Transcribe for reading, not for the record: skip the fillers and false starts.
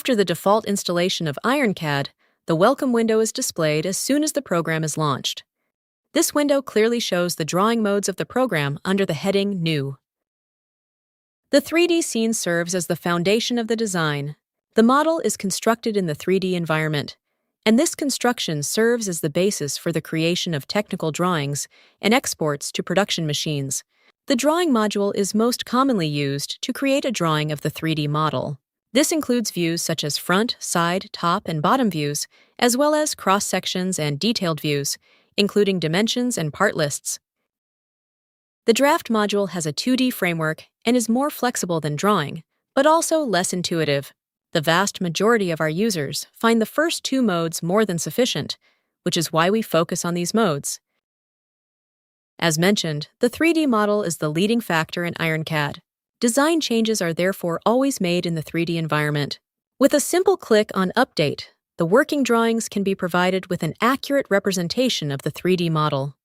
After the default installation of IronCAD, the Welcome window is displayed as soon as the program is launched. This window clearly shows the drawing modes of the program under the heading New. The 3D scene serves as the foundation of the design. The model is constructed in the 3D environment, and this construction serves as the basis for the creation of technical drawings and exports to production machines. The drawing module is most commonly used to create a drawing of the 3D model. This includes views such as front, side, top, and bottom views, as well as cross-sections and detailed views, including dimensions and part lists. The draft module has a 2D framework and is more flexible than drawing, but also less intuitive. The vast majority of our users find the first two modes more than sufficient, which is why we focus on these modes. As mentioned, the 3D model is the leading factor in IronCAD. Design changes are therefore always made in the 3D environment. With a simple click on Update, the working drawings can be provided with an accurate representation of the 3D model.